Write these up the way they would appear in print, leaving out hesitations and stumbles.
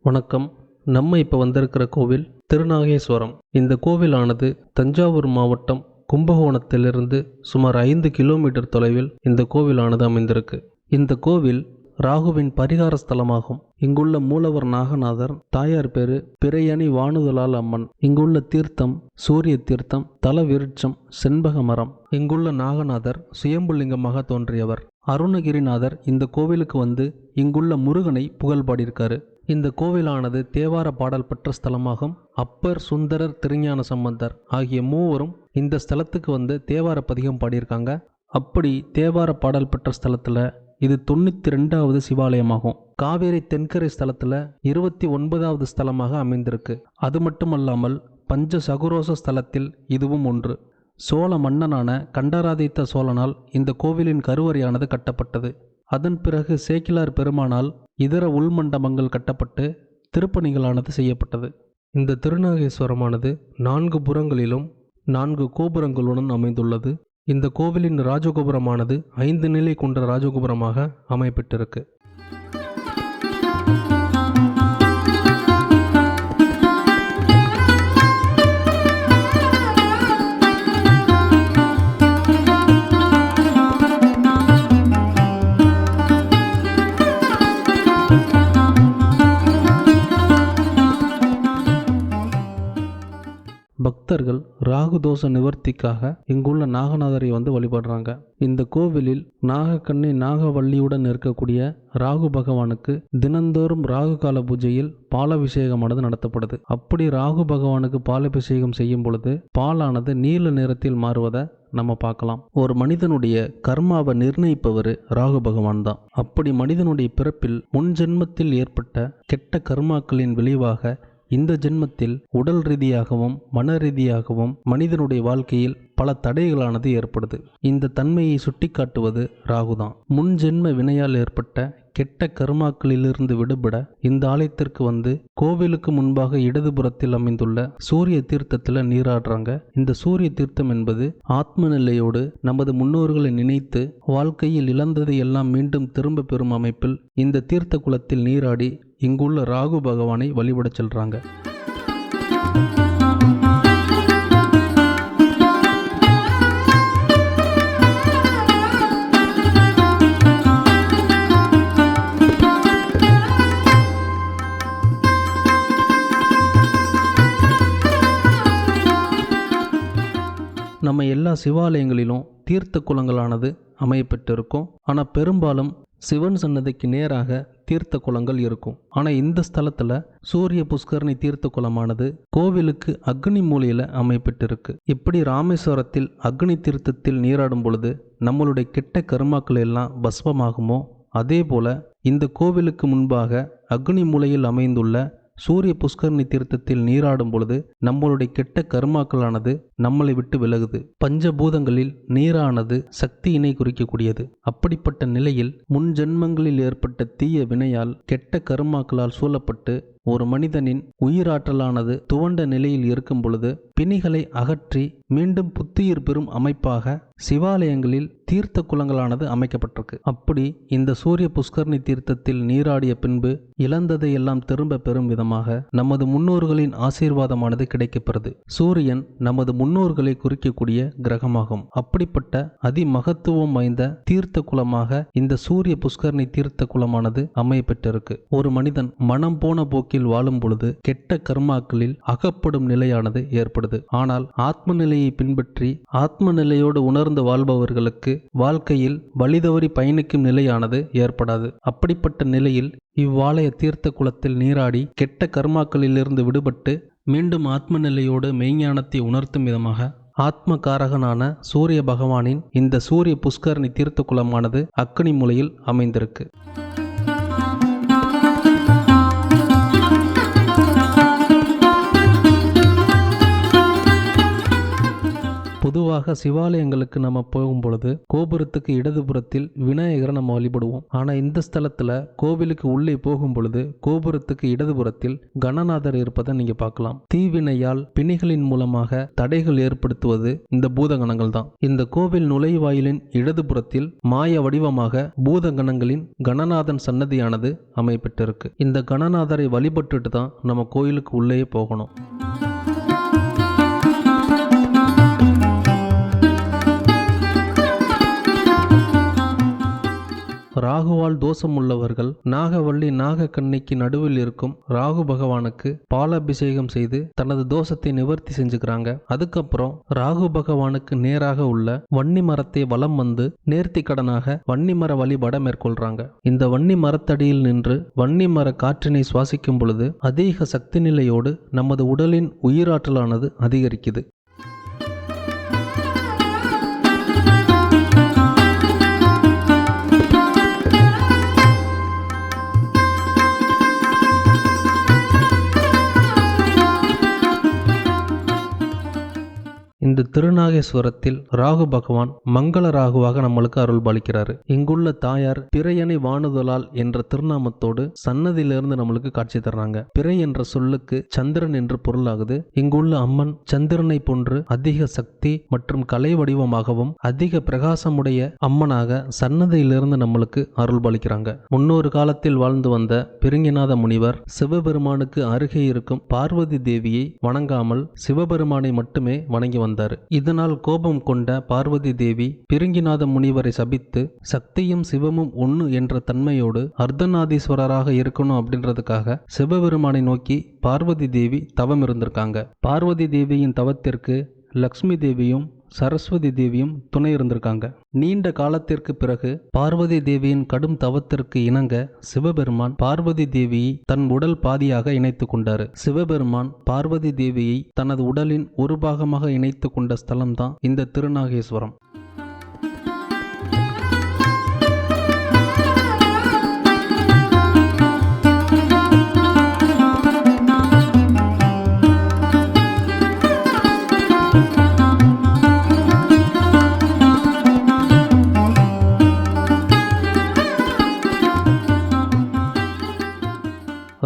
வணக்கம். நம்ம இப்போ வந்திருக்கிற கோவில் திருநாகேஸ்வரம். இந்த கோவிலானது தஞ்சாவூர் மாவட்டம் கும்பகோணத்திலிருந்து சுமார் 5 கிலோமீட்டர் தொலைவில் இந்த கோவிலானது அமைந்திருக்கு. இந்த கோவில் ராகுவின் பரிகார ஸ்தலமாகும். இங்குள்ள மூலவர் நாகநாதர், தாயார் பேரு பிறையணி வானுதலால் அம்மன். இங்குள்ள தீர்த்தம் சூரிய தீர்த்தம், தல விருட்சம் செண்பக மரம். இங்குள்ள நாகநாதர் சுயம்புலிங்கமாக தோன்றியவர். அருணகிரிநாதர் இந்த கோவிலுக்கு வந்து இங்குள்ள முருகனை புகழ் பாடியிருக்காரு. இந்த கோவிலானது தேவார பாடல் பெற்ற ஸ்தலமாகும். அப்பர், சுந்தரர், திருஞான சம்பந்தர் ஆகிய மூவரும் இந்த ஸ்தலத்துக்கு வந்து தேவார பதிகம் பாடியிருக்காங்க. அப்படி தேவார பாடல் பெற்ற ஸ்தலத்தில் இது 92வது சிவாலயமாகும். காவேரி தென்கரை ஸ்தலத்தில் 29வது ஸ்தலமாக அமைந்திருக்கு. அது மட்டுமல்லாமல் பஞ்ச சகுரோச ஸ்தலத்தில் இதுவும் ஒன்று. சோழ மன்னனான கண்டராதித்த சோழனால் இந்த கோவிலின் கருவறையானது கட்டப்பட்டது. அதன் பிறகு சேக்கிலார் பெருமானால் இதர உள்மண்டபங்கள் கட்டப்பட்டு திருப்பணிகளானது செய்யப்பட்டது. இந்த திருநாகேஸ்வரமானது 4 புறங்களிலும் 4 கோபுரங்களுடன் அமைந்துள்ளது. இந்த கோவிலின் ராஜகோபுரமானது 5 நிலை கொண்ட ராஜகோபுரமாக அமையப்பட்டிருக்கு. பக்தர்கள் ராகுதோஷ நிவர்த்திக்காக இங்குள்ள நாகநாதரை வந்து வழிபடுறாங்க. இந்த கோவிலில் நாகக்கண்ணி நாகவல்லியுடன் இருக்கக்கூடிய ராகு பகவானுக்கு தினந்தோறும் ராகு கால பூஜையில் பாலாபிஷேகமானது நடத்தப்படுது. அப்படி ராகு பகவானுக்கு பாலாபிஷேகம் செய்யும் பொழுது பாலானது நீல நிறத்தில் மாறுவதை நம்ம பார்க்கலாம். ஒரு மனிதனுடைய கர்மாவை நிர்ணயிப்பவர் ராகு பகவான் தான். அப்படி மனிதனுடைய பிறப்பில் முன் ஜென்மத்தில் ஏற்பட்ட கெட்ட கர்மாக்களின் விளைவாக இந்த ஜென்மத்தில் உடல் ரீதியாகவும் மன ரீதியாகவும் மனிதனுடைய வாழ்க்கையில் பல தடைகளானது ஏற்படுது. இந்த தன்மையை சுட்டிக்காட்டுவது ராகுதான். முன் ஜென்ம வினையால் ஏற்பட்ட கெட்ட கர்மாக்களிலிருந்து விடுபட இந்த ஆலயத்திற்கு வந்து கோவிலுக்கு முன்பாக இடதுபுறத்தில் அமைந்துள்ள சூரிய தீர்த்தத்தில் நீராடுறாங்க. இந்த சூரிய தீர்த்தம் என்பது ஆத்ம நிலையோடு நமது முன்னோர்களை நினைத்து வாழ்க்கையில் இழந்ததை எல்லாம் மீண்டும் திரும்ப பெறும் அமைப்பில் இந்த தீர்த்த குளத்தில் நீராடி இங்குள்ள ராகு பகவானை வழிபட செல்றாங்க. நம்ம எல்லா சிவாலயங்களிலும் தீர்த்த குளங்களானது அமையப்பட்டிருக்கும். ஆனால் பெரும்பாலும் சிவன் சன்னதிக்கு நேராக தீர்த்த குளங்கள் இருக்கும். ஆனால் இந்த ஸ்தலத்தில் சூரிய புஷ்கரணி தீர்த்த குளமானது கோவிலுக்கு அக்னி மூலையில் அமையப்பட்டிருக்கு. இப்படி ராமேஸ்வரத்தில் அக்னி தீர்த்தத்தில் நீராடும் பொழுது நம்மளுடைய கெட்ட கர்மாக்கள் எல்லாம் பஸ்பமாகுமோ அதே போல இந்த கோவிலுக்கு முன்பாக அக்னி மூலையில் அமைந்துள்ள சூரிய புஷ்கரணி தீர்த்தத்தில் நீராடும் பொழுது நம்மளுடைய கெட்ட கர்மாக்களானது நம்மளை விட்டு விலகுது. பஞ்சபூதங்களில் நீரானது சக்தியினை குறிக்கக்கூடியது. அப்படிப்பட்ட நிலையில் முன் ஜென்மங்களில் ஏற்பட்ட தீய வினையால் கெட்ட கர்மாக்களால் சூழப்பட்டு ஒரு மனிதனின் உயிராற்றலானது துவண்ட நிலையில் இருக்கும் பொழுது பிணிகளை அகற்றி மீண்டும் புத்துயிர் பெறும் அமைப்பாக சிவாலயங்களில் தீர்த்த குளங்களானது அமைக்கப்பட்டிருக்கு. அப்படி இந்த சூரிய புஷ்கரணி தீர்த்தத்தில் நீராடிய பின்பு இழந்ததை எல்லாம் திரும்ப பெறும் விதமாக நமது முன்னோர்களின் ஆசீர்வாதமானது கிடைக்கப்பெறுது. சூரியன் நமது முன்னோர்களை குறிக்கக்கூடிய கிரகமாகும். அப்படிப்பட்ட அதிமகத்துவம் வாய்ந்த தீர்த்த குளமாக இந்த சூரிய புஷ்கரணி தீர்த்த குளமானது அமையப்பட்டிருக்கு. ஒரு மனிதன் மனம் போன போக்கில் வாழும் பொழுது கெட்ட கர்மாக்களில் அகப்படும் நிலையானது ஏற்படுது. ஆனால் ஆத்ம நிலையை பின்பற்றி ஆத்ம நிலையோடு உணர்ந்து வாழ்பவர்களுக்கு வாழ்க்கையில் வழிதவறி பயணிக்கும் நிலையானது ஏற்படாது. அப்படிப்பட்ட நிலையில் இவ்வாலய தீர்த்த குளத்தில் நீராடி கெட்ட கர்மாக்களிலிருந்து விடுபட்டு மீண்டும் ஆத்ம நிலையோடு மெய்ஞானத்தை உணர்த்தும் விதமாக ஆத்ம காரகனான சூரிய பகவானின் இந்த சூரிய புஷ்கரணி தீர்த்த குளமானது அக்னி மூலையில் அமைந்திருக்கு. பொதுவாக சிவாலயங்களுக்கு நம்ம போகும் பொழுது கோபுரத்துக்கு இடதுபுறத்தில் விநாயகரை நம்ம வழிபடுவோம். ஆனால் இந்த ஸ்தலத்தில் கோவிலுக்கு உள்ளே போகும் பொழுது கோபுரத்துக்கு இடதுபுறத்தில் கணநாதர் இருப்பதை நீங்க பார்க்கலாம். தீவினையால் பிணிகளின் மூலமாக தடைகள் ஏற்படுத்துவது இந்த பூதகணங்கள் தான். இந்த கோவில் நுழைவாயிலின் இடதுபுறத்தில் மாய வடிவமாக பூதகணங்களின் கணநாதன் சன்னதியானது அமைப்பட்டிருக்கு. இந்த கணநாதரை வழிபட்டுட்டு தான் நம்ம கோயிலுக்கு உள்ளே போகணும். ராகுவால் தோஷம் உள்ளவர்கள் நாகவள்ளி நாகக்கண்ணிக்கு நடுவில் இருக்கும் ராகு பகவானுக்கு பாலாபிஷேகம் செய்து தனது தோஷத்தை நிவர்த்தி செஞ்சுக்கிறாங்க. அதுக்கப்புறம் ராகு பகவானுக்கு நேராக உள்ள வன்னி மரத்தை வலம் வந்து நேர்த்தி கடனாக வன்னி மர வழிபாட மேற்கொள்றாங்க. இந்த வன்னி மரத்தடியில் நின்று வன்னி மர காற்றினை சுவாசிக்கும் பொழுது அதிக சக்தி நிலையோடு நமது உடலின் உயிராற்றலானது அதிகரிக்குது. இந்த திருநாகேஸ்வரத்தில் ராகு பகவான் மங்கள ராகுவாக நம்மளுக்கு அருள் பாலிக்கிறாரு. இங்குள்ள தாயார் பிறையணி வானுதலால் என்ற திருநாமத்தோடு சன்னதியிலிருந்து நம்மளுக்கு காட்சி தர்றாங்க. பிறை என்ற சொல்லுக்கு சந்திரன் என்று பொருளாகுது. இங்குள்ள அம்மன் சந்திரனை போன்று அதிக சக்தி மற்றும் கலை வடிவமாகவும் அதிக பிரகாசமுடைய அம்மனாக சன்னதியிலிருந்து நம்மளுக்கு அருள் பாலிக்கிறாங்க. முன்னொரு காலத்தில் வாழ்ந்து வந்த பிருங்கிநாத முனிவர் சிவபெருமானுக்கு அருகே இருக்கும் பார்வதி தேவியை வணங்காமல் சிவபெருமானை மட்டுமே வணங்கி வந்தார். இதனால் கோபம் கொண்ட பார்வதி தேவி பிருங்கிநாத முனிவரை சபித்து சக்தியும் சிவமும் ஒன்று என்ற தன்மையோடு அர்த்தநாதீஸ்வரராக இருக்கணும் அப்படின்றதுக்காக சிவபெருமானை நோக்கி பார்வதி தேவி தவம் இருந்திருக்காங்க. பார்வதி தேவியின் தவத்திற்கு லக்ஷ்மி தேவியும் சரஸ்வதி தேவியும் துணை இருந்திருக்காங்க. நீண்ட காலத்திற்கு பிறகு பார்வதி தேவியின் கடும் தவத்திற்கு இணங்க சிவபெருமான் பார்வதி தேவியை தன் உடல் பாதியாக இணைத்து கொண்டார். சிவபெருமான் பார்வதி தேவியை தனது உடலின் ஒரு பாகமாக இணைத்து கொண்ட ஸ்தலம்தான் இந்த திருநாகேஸ்வரம்.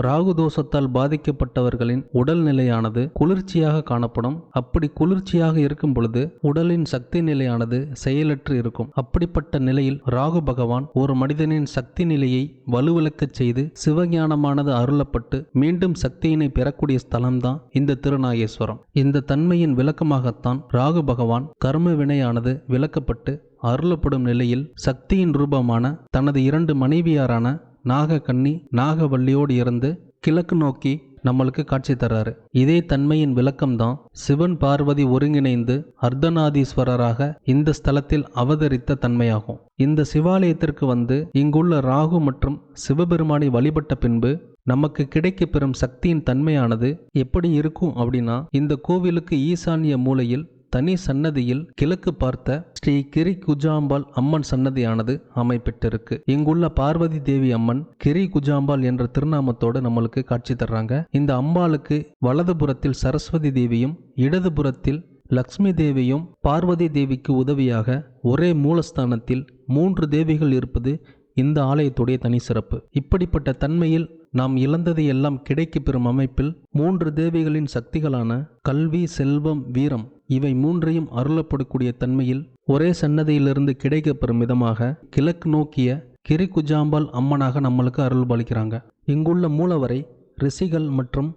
ராகு தோஷத்தால் பாதிக்கப்பட்டவர்களின் உடல் நிலையானது குளிர்ச்சியாக காணப்படும். அப்படி குளிர்ச்சியாக இருக்கும் பொழுது உடலின் சக்தி நிலையானது செயலற்று இருக்கும். அப்படிப்பட்ட நிலையில் ராகு பகவான் ஒரு மனிதனின் சக்தி நிலையை வலுவிழக்கச் செய்து சிவஞானமானது அருளப்பட்டு மீண்டும் சக்தியினை பெறக்கூடிய ஸ்தலம்தான் இந்த திருநாகேஸ்வரம். இந்த தன்மையின் விளக்கமாகத்தான் ராகு பகவான் கர்ம வினையானது விளக்கப்பட்டு அருளப்படும் நிலையில் சக்தியின் ரூபமான தனது 2 மனைவியாரான நாகக்கண்ணி நாகவள்ளியோடு இருந்து கிழக்கு நோக்கி நம்மளுக்கு காட்சி தர்றாரு. இதே தன்மையின் விளக்கம்தான் சிவன் பார்வதி ஒருங்கிணைந்து அர்த்தநாதீஸ்வரராக இந்த ஸ்தலத்தில் அவதரித்த தன்மையாகும். இந்த சிவாலயத்திற்கு வந்து இங்குள்ள ராகு மற்றும் சிவபெருமானை வழிபட்ட பின்பு நமக்கு கிடைக்கப்பெறும் சக்தியின் தன்மையானது எப்படி இருக்கும் அப்படின்னா, இந்த கோவிலுக்கு ஈசான்ய மூலையில் தனி சன்னதியில் கிழக்கு பார்த்த ஸ்ரீ கிரி குஜாம்பாள் அம்மன் சன்னதியானது அமைப்பட்டிருக்கு. இங்குள்ள பார்வதி தேவி அம்மன் கிரி குஜாம்பாள் என்ற திருநாமத்தோடு நம்மளுக்கு காட்சி தர்றாங்க. இந்த அம்பாளுக்கு வலதுபுறத்தில் சரஸ்வதி தேவியும் இடதுபுறத்தில் லக்ஷ்மி தேவியும் பார்வதி தேவிக்கு உதவியாக ஒரே மூலஸ்தானத்தில் 3 தேவிகள் இருப்பது இந்த ஆலயத்துடைய தனி சிறப்பு. இப்படிப்பட்ட தன்மையில் நாம் இழந்ததை எல்லாம் கிடைக்க பெறும் அமைப்பில் 3 தேவிகளின் சக்திகளான கல்வி, செல்வம், வீரம் இவை 3ஐயும் அருளப்படக்கூடிய தன்மையில் ஒரே சன்னதியிலிருந்து கிடைக்கப்பெறும் விதமாக கிழக்கு நோக்கிய கிரிகுஜாம்பாள் அம்மனாக நம்மளுக்கு அருள் பாலிக்கிறாங்க. இங்குள்ள மூலவரை ரிஷிகள் மற்றும்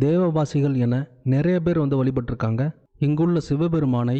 தேவவாசிகள் என நிறைய பேர் வந்து வழிபட்டிருக்காங்க. இங்குள்ள சிவபெருமானை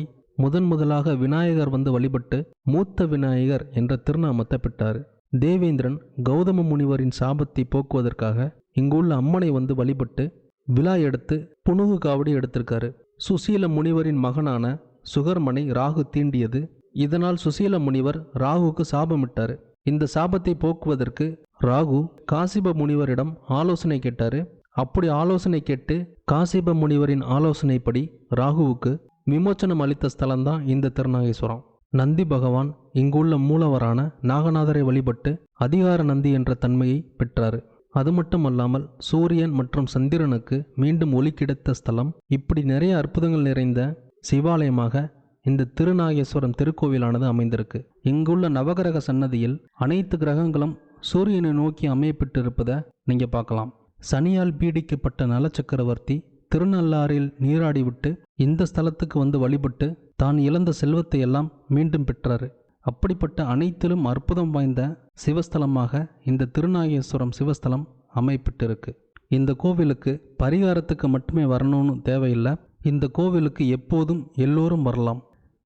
முதலாக விநாயகர் வந்து வழிபட்டு மூத்த விநாயகர் என்ற திருநாமத்தை பெற்றார். தேவேந்திரன் கௌதம முனிவரின் சாபத்தை போக்குவதற்காக இங்குள்ள அம்மனை வந்து வழிபட்டு விழா எடுத்து புனுகு காவடி எடுத்திருக்காரு. சுசீல முனிவரின் மகனான சுகர்மனை ராகு தீண்டியது. இதனால் சுசீல முனிவர் ராகுக்கு சாபமிட்டார். இந்த சாபத்தை போக்குவதற்கு ராகு காசிப முனிவரிடம் ஆலோசனை கேட்டாரு. அப்படி ஆலோசனை கேட்டு காசிப முனிவரின் ஆலோசனைப்படி ராகுவுக்கு விமோச்சனம் அளித்த ஸ்தலம்தான் இந்த திருநாகேஸ்வரம். நந்தி பகவான் இங்குள்ள மூலவரான நாகநாதரை வழிபட்டு அதிகார நந்தி என்ற தன்மையை பெற்றார். அது மட்டுமல்லாமல் சூரியன் மற்றும் சந்திரனுக்கு மீண்டும் ஒளி கிடைத்த ஸ்தலம். இப்படி நிறைய அற்புதங்கள் நிறைந்த சிவாலயமாக இந்த திருநாகேஸ்வரம் திருக்கோவிலானது அமைந்திருக்கு. இங்குள்ள நவகிரக சன்னதியில் அனைத்து கிரகங்களும் சூரியனை நோக்கி அமையப்பட்டிருப்பதை நீங்கள் பார்க்கலாம். சனியால் பீடிக்கப்பட்ட நலச்சக்கரவர்த்தி திருநள்ளாறில் நீராடிவிட்டு இந்த ஸ்தலத்துக்கு வந்து வழிபட்டு தான் இழந்த செல்வத்தை எல்லாம் மீண்டும் பெற்றாரு. அப்படிப்பட்ட அனைத்திலும் அற்புதம் வாய்ந்த சிவஸ்தலமாக இந்த திருநாகேஸ்வரம் சிவஸ்தலம் அமையப்பட்டிருக்கு. இந்த கோவிலுக்கு பரிகாரத்துக்கு மட்டுமே வரணும்னு தேவையில்லை. இந்த கோவிலுக்கு எப்போதும் எல்லோரும் வரலாம்.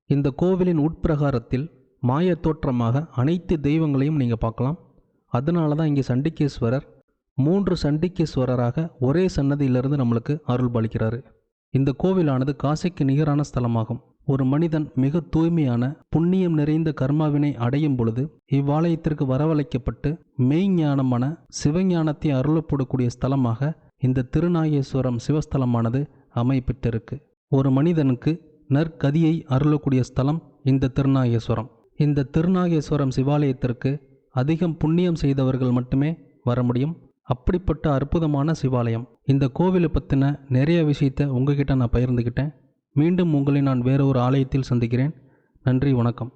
இந்த கோவிலின் உட்பிரகாரத்தில் மாய தோற்றமாக அனைத்து தெய்வங்களையும் நீங்கள் பார்க்கலாம். அதனால தான் இங்கே சண்டிகேஸ்வரர் 3 சண்டிகேஸ்வரராக ஒரே சன்னதியிலிருந்து நம்மளுக்கு அருள் பாலிக்கிறாரு. இந்த கோவிலானது காசிக்கு நிகரான ஸ்தலமாகும். ஒரு மனிதன் மிக தூய்மையான புண்ணியம் நிறைந்த கர்மாவினை அடையும் பொழுது இவ்வாலயத்திற்கு வரவழைக்கப்பட்டு மெய்ஞானமான சிவஞானத்தை அருளப்படக்கூடிய ஸ்தலமாக இந்த திருநாகேஸ்வரம் சிவஸ்தலமானது அமைப்பெற்றிருக்கு. ஒரு மனிதனுக்கு நற்கதியை அருளக்கூடிய ஸ்தலம் இந்த திருநாகேஸ்வரம். இந்த திருநாகேஸ்வரம் சிவாலயத்திற்கு அதிகம் புண்ணியம் செய்தவர்கள் மட்டுமே வர முடியும். அப்படிப்பட்ட அற்புதமான சிவாலயம். இந்த கோவிலை பற்றின நிறைய விஷயத்தை உங்ககிட்ட நான் பகிர்ந்துக்கிட்டேன். மீண்டும் உங்களை நான் வேற ஒரு ஆலயத்தில் சந்திக்கிறேன். நன்றி, வணக்கம்.